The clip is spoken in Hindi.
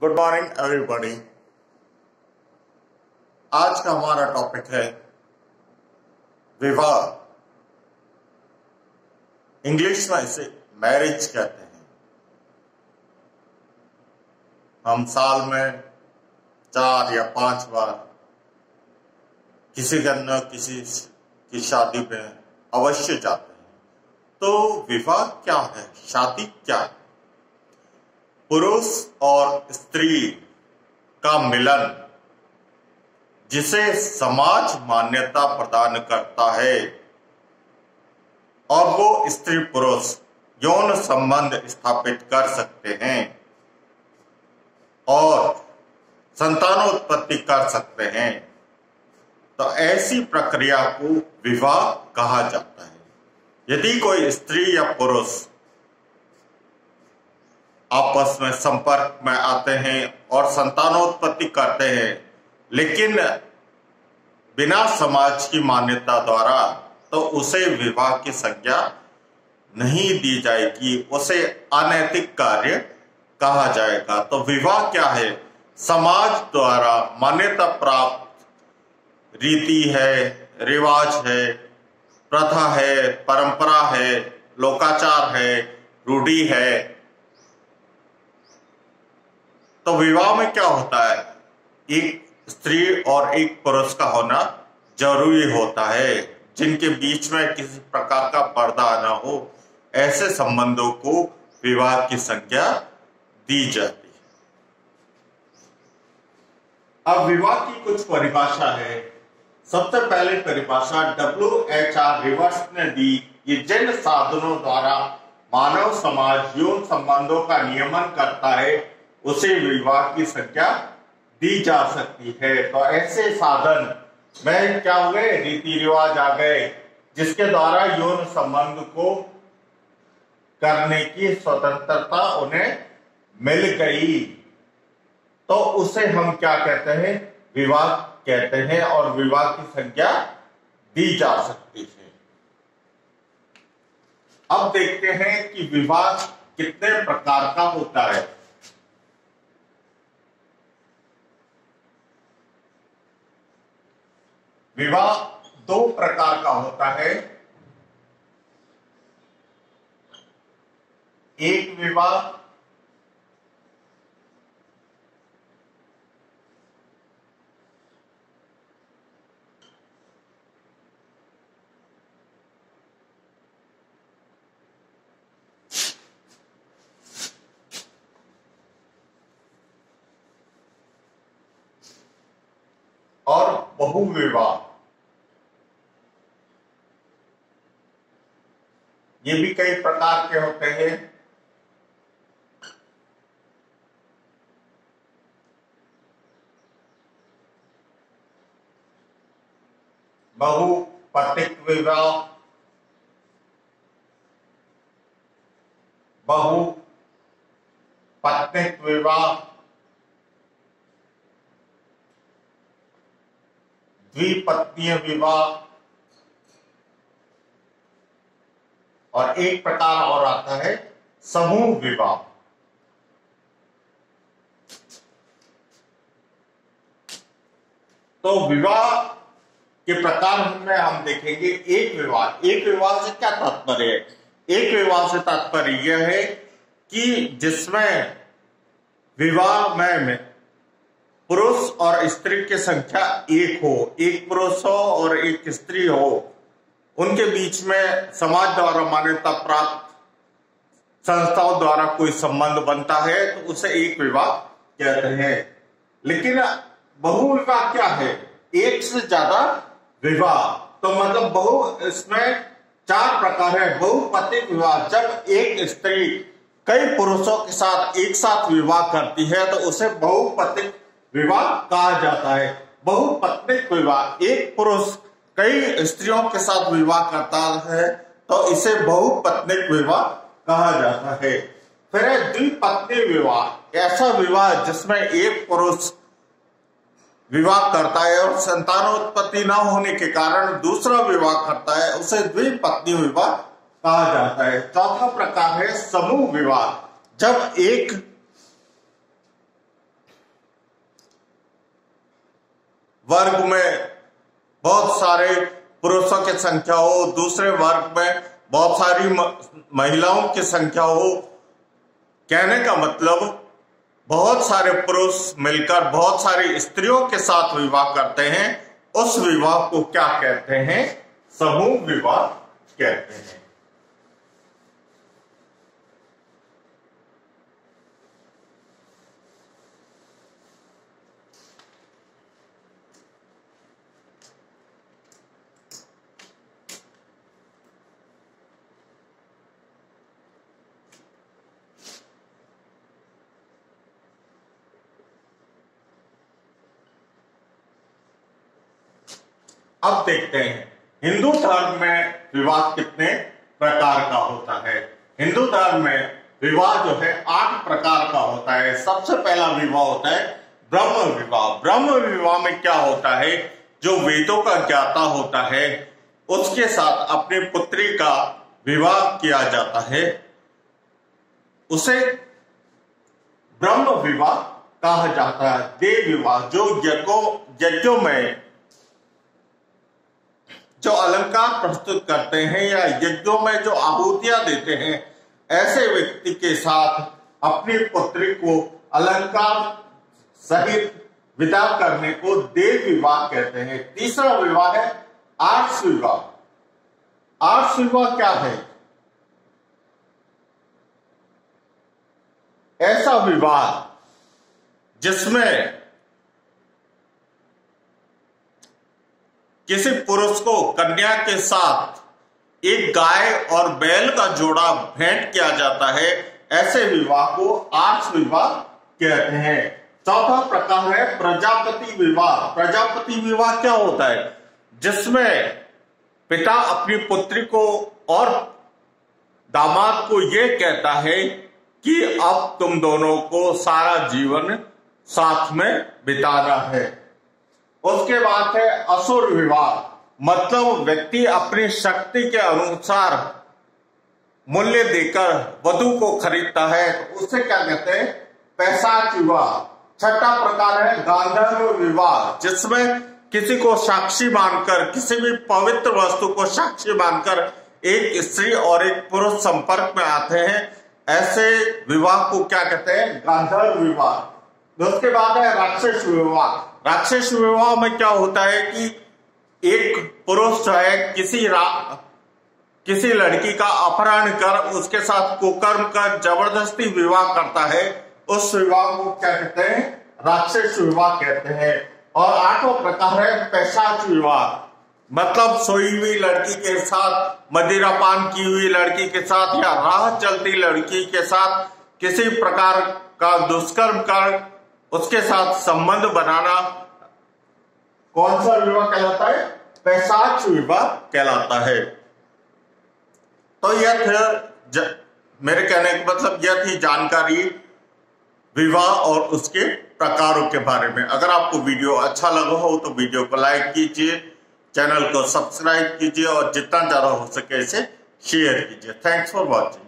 Good morning everybody. आज का हमारा टॉपिक है विवाह। इंग्लिश में इसे मैरिज कहते हैं। हम साल में 4 या 5 बार किसी न किसी की शादी में अवश्य जाते हैं। तो विवाह क्या है, शादी क्या है? पुरुष और स्त्री का मिलन जिसे समाज मान्यता प्रदान करता है और वो स्त्री पुरुष यौन संबंध स्थापित कर सकते हैं और संतानोत्पत्ति कर सकते हैं, तो ऐसी प्रक्रिया को विवाह कहा जाता है। यदि कोई स्त्री या पुरुष आपस में संपर्क में आते हैं और संतानोत्पत्ति करते हैं, लेकिन बिना समाज की मान्यता द्वारा, तो उसे विवाह की संज्ञा नहीं दी जाएगी, उसे अनैतिक कार्य कहा जाएगा। तो विवाह क्या है? समाज द्वारा मान्यता प्राप्त रीति है, रिवाज है, प्रथा है, परंपरा है, लोकाचार है, रूढ़ी है। तो विवाह में क्या होता है? एक स्त्री और एक पुरुष का होना जरूरी होता है, जिनके बीच में किसी प्रकार का पर्दा न हो। ऐसे संबंधों को विवाह की संज्ञा दी जाती है। अब विवाह की कुछ परिभाषा है। सबसे पहले परिभाषा WHR रिवर्स ने दी। ये जिन साधनों द्वारा मानव समाज यौन संबंधों का नियमन करता है, उसे विवाह की संज्ञा दी जा सकती है। तो ऐसे साधन में क्या हो गए? रीति रिवाज आ गए, जिसके द्वारा यौन संबंध को करने की स्वतंत्रता उन्हें मिल गई, तो उसे हम क्या कहते हैं? विवाह कहते हैं, और विवाह की संज्ञा दी जा सकती है। अब देखते हैं कि विवाह कितने प्रकार का होता है। विवाह 2 प्रकार का होता है। एक विवाह और बहुविवाह। ये भी कई प्रकार के होते हैं। बहुपतिक विवाह, बहुपत्निक विवाह, द्विपत्नीय विवाह, और एक प्रकार और आता है समूह विवाह। तो विवाह के प्रकार में हम देखेंगे एक विवाह। एक विवाह से क्या तात्पर्य है? एक विवाह से तात्पर्य यह है कि जिसमें विवाह में पुरुष और स्त्री की संख्या एक हो, एक पुरुष हो और एक स्त्री हो, उनके बीच में समाज द्वारा मान्यता प्राप्त संस्थाओं द्वारा कोई संबंध बनता है, तो उसे एक विवाह कहते हैं। लेकिन बहुविवाह क्या है? एक से ज्यादा विवाह। तो मतलब इसमें 4 प्रकार है। बहुपतिक विवाह, जब एक स्त्री कई पुरुषों के साथ एक साथ विवाह करती है, तो उसे बहुपतिक विवाह कहा जाता है। बहुपत्निक विवाह, एक पुरुष कई स्त्रियों के साथ विवाह करता है, तो इसे बहुपत्निक विवाह कहा जाता है। फिर है द्विपत्नी विवाह, ऐसा विवाह जिसमें एक पुरुष विवाह करता है और संतानोत्पत्ति न होने के कारण दूसरा विवाह करता है, उसे द्विपत्नी विवाह कहा जाता है। चौथा प्रकार है समूह विवाह, जब एक वर्ग में बहुत सारे पुरुषों की संख्या हो, दूसरे वर्ग में बहुत सारी महिलाओं की संख्या हो। कहने का मतलब बहुत सारे पुरुष मिलकर बहुत सारी स्त्रियों के साथ विवाह करते हैं, उस विवाह को क्या कहते हैं? समूह विवाह कहते हैं। अब देखते हैं हिंदू धर्म में विवाह कितने प्रकार का होता है। हिंदू धर्म में विवाह जो है 8 प्रकार का होता है। सबसे पहला विवाह होता है ब्रह्म विवाह। ब्रह्म विवाह में क्या होता है? जो वेदों का ज्ञाता होता है उसके साथ अपनी पुत्री का विवाह किया जाता है, उसे ब्रह्म विवाह कहा जाता है। देव विवाह जो यज्ञों में जो अलंकार प्रस्तुत करते हैं या यज्ञों में जो आहुतियां देते हैं, ऐसे व्यक्ति के साथ अपनी पुत्री को अलंकार सहित विदा करने को देव विवाह कहते हैं। तीसरा विवाह है आर्ष विवाह। आर्ष विवाह क्या है? ऐसा विवाह जिसमें किसी पुरुष को कन्या के साथ एक गाय और बैल का जोड़ा भेंट किया जाता है, ऐसे विवाह को आर्ष विवाह कहते हैं। चौथा प्रकार है प्रजापति विवाह। प्रजापति विवाह क्या होता है? जिसमें पिता अपनी पुत्री को और दामाद को यह कहता है कि अब तुम दोनों को सारा जीवन साथ में बिताना है। उसके बाद है असुर विवाह, मतलब व्यक्ति अपनी शक्ति के अनुसार मूल्य देकर वधु को खरीदता है, तो उससे क्या कहते हैं? पैशाच विवाह। छठा प्रकार है गांधर्व विवाह, जिसमें किसी को साक्षी मानकर, किसी भी पवित्र वस्तु को साक्षी मानकर एक स्त्री और एक पुरुष संपर्क में आते हैं, ऐसे विवाह को क्या कहते हैं? गांधर्व विवाह। उसके बाद है राक्षस विवाह। राक्षस विवाह में क्या होता है कि एक पुरुष जो है किसी लड़की का अपहरण कर उसके साथ कुकर्म कर जबरदस्ती विवाह करता है, उस विवाह को क्या कहते हैं? राक्षस विवाह कहते हैं। और 8वां प्रकार है पैशाच विवाह, मतलब सोई हुई लड़की के साथ, मदिरापान की हुई लड़की के साथ या राह चलती लड़की के साथ किसी प्रकार का दुष्कर्म कर उसके साथ संबंध बनाना कौन सा विवाह कहलाता है? पैशाच विवाह कहलाता है। तो यह मेरे कहने का मतलब यह थी जानकारी विवाह और उसके प्रकारों के बारे में। अगर आपको वीडियो अच्छा लगा हो तो वीडियो को लाइक कीजिए, चैनल को सब्सक्राइब कीजिए और जितना ज्यादा हो सके इसे शेयर कीजिए। Thanks for watching.